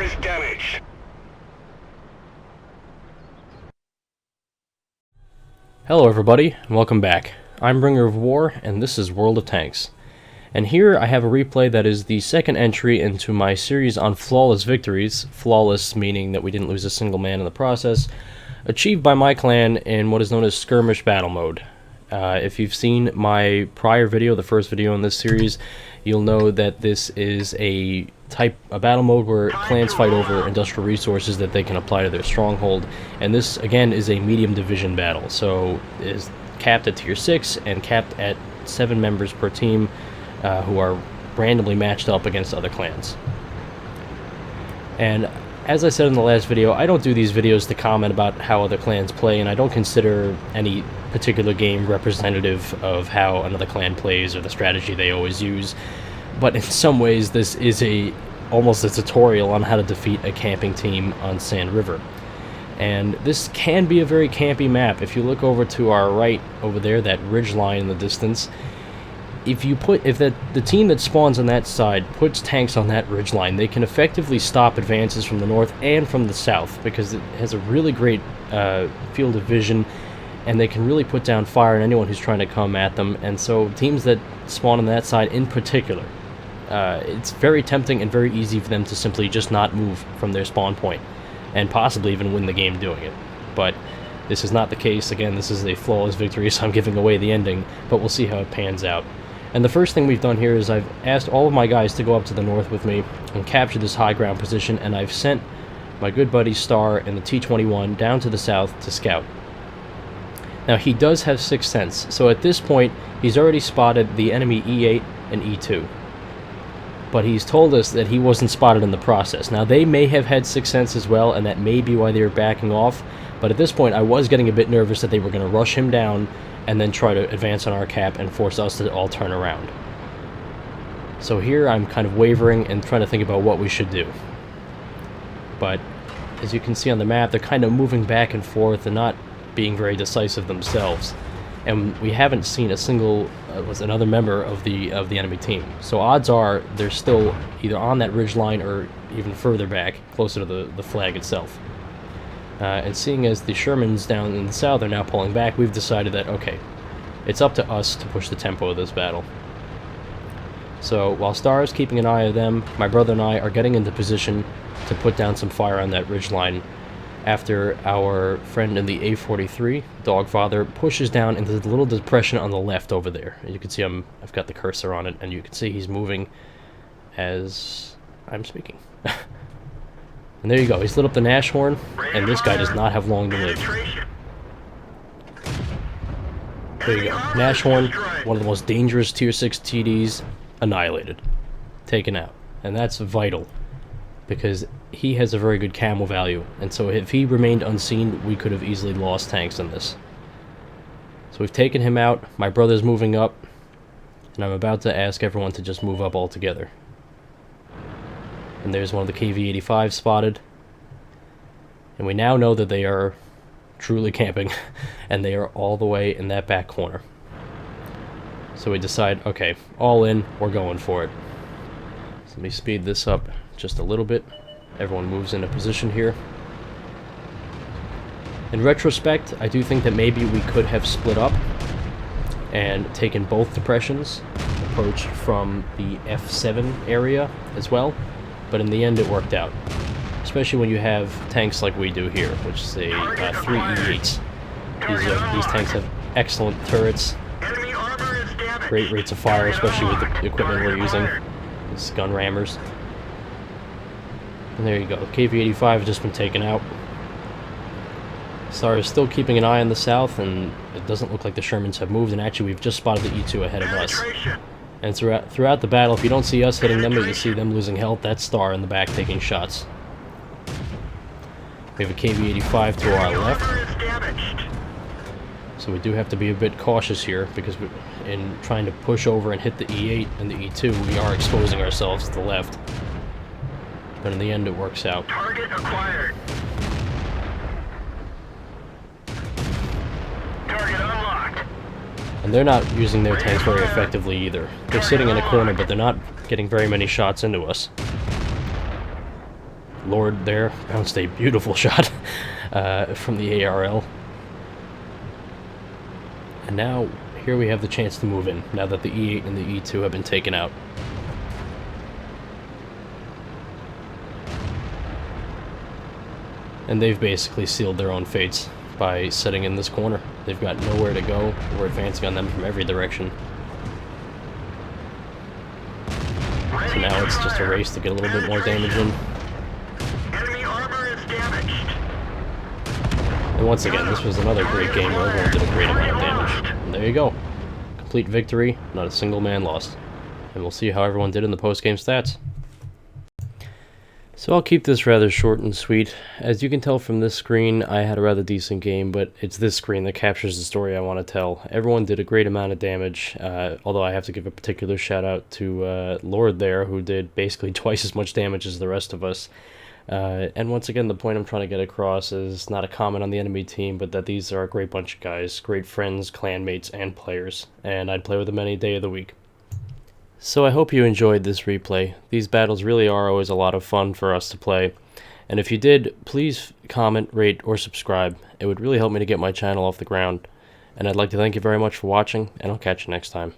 armor is damaged. Hello everybody, and welcome back. I'm Bringer of War, and this is World of Tanks. And here I have a replay that is the second entry into my series on flawless victories, flawless meaning that we didn't lose a single man in the process, achieved by my clan in what is known as Skirmish battle mode. If you've seen my prior video, the first video in this series, you'll know that this is a battle mode where clans fight over industrial resources that they can apply to their stronghold, and this again is a medium division battle, so it is capped at tier 6 and capped at 7 members per team who are randomly matched up against other clans. And as I said in the last video, I don't do these videos to comment about how other clans play, and I don't consider any particular game representative of how another clan plays or the strategy they always use. But in some ways, this is almost a tutorial on how to defeat a camping team on Sand River. And this can be a very campy map. If you look over to our right over there, that ridge line in the distance, if the team that spawns on that side puts tanks on that ridge line, they can effectively stop advances from the north and from the south, because it has a really great field of vision, and they can really put down fire on anyone who's trying to come at them. And so teams that spawn on that side in particular, it's very tempting and very easy for them to simply just not move from their spawn point, and possibly even win the game doing it. But this is not the case. Again, this is a flawless victory, so I'm giving away the ending, but we'll see how it pans out. And the first thing we've done here is I've asked all of my guys to go up to the north with me and capture this high ground position, and I've sent my good buddy Star and the T-21 down to the south to scout. Now, he does have 6th sense, so at this point he's already spotted the enemy E8 and E2. But he's told us that he wasn't spotted in the process. Now, they may have had 6th sense as well, and that may be why they were backing off, but at this point I was getting a bit nervous that they were going to rush him down and then try to advance on our cap and force us to all turn around. So here I'm kind of wavering and trying to think about what we should do. But as you can see on the map, they're kind of moving back and forth and not being very decisive themselves. And we haven't seen a single another member of the enemy team. So odds are they're still either on that ridge line or even further back, closer to the flag itself. And seeing as the Shermans down in the south are now pulling back, we've decided that, okay, it's up to us to push the tempo of this battle. So while Star is keeping an eye on them, my brother and I are getting into position to put down some fire on that ridge line after our friend in the A43, Dogfather, pushes down into the little depression on the left over there. You can see I've got the cursor on it, and you can see he's moving as I'm speaking. And there you go, he's lit up the Nash horn, and this guy does not have long to live. There you go, Nash horn, one of the most dangerous tier 6 TDs, annihilated, taken out. And that's vital, because he has a very good camo value, and so if he remained unseen, we could have easily lost tanks in this. So we've taken him out, my brother's moving up, and I'm about to ask everyone to just move up all together. And there's one of the KV-85 spotted. And we now know that they are truly camping, and they are all the way in that back corner. So we decide, okay, all in, we're going for it. So let me speed this up just a little bit. Everyone moves into position here. In retrospect, I do think that maybe we could have split up and taken both depressions, approached from the F7 area as well. But in the end, it worked out, especially when you have tanks like we do here, which is a 3 E8s. These tanks have excellent turrets, great rates of fire, especially with the equipment we're using, these gun rammers. And there you go, KV-85 has just been taken out. Star is still keeping an eye on the south, and it doesn't look like the Shermans have moved, and actually we've just spotted the E2 ahead of us. And throughout the battle, if you don't see us hitting them, but you see them losing health, that's Star in the back taking shots. We have a KV-85 to our left. So we do have to be a bit cautious here, because in trying to push over and hit the E8 and the E2, we are exposing ourselves to the left. But in the end, it works out. Target acquired. Target unlocked. And they're not using their tanks very effectively either. They're sitting in a corner, but they're not getting very many shots into us. Lord there bounced a beautiful shot from the ARL. And now, here we have the chance to move in, now that the E8 and the E2 have been taken out. And they've basically sealed their own fates by setting in this corner. They've got nowhere to go. We're advancing on them from every direction. So now it's just a race to get a little bit more damage in. Enemy armor is damaged. And once again, this was another great game where everyone did a great amount of damage. And there you go. Complete victory, not a single man lost. And we'll see how everyone did in the post-game stats. So I'll keep this rather short and sweet. As you can tell from this screen, I had a rather decent game, but it's this screen that captures the story I want to tell. Everyone did a great amount of damage, although I have to give a particular shout out to Lord there, who did basically twice as much damage as the rest of us. And once again, the point I'm trying to get across is not a comment on the enemy team, but that these are a great bunch of guys, great friends, clanmates, and players, and I'd play with them any day of the week. So I hope you enjoyed this replay. These battles really are always a lot of fun for us to play, and if you did, please comment, rate, or subscribe. It would really help me to get my channel off the ground, and I'd like to thank you very much for watching, and I'll catch you next time.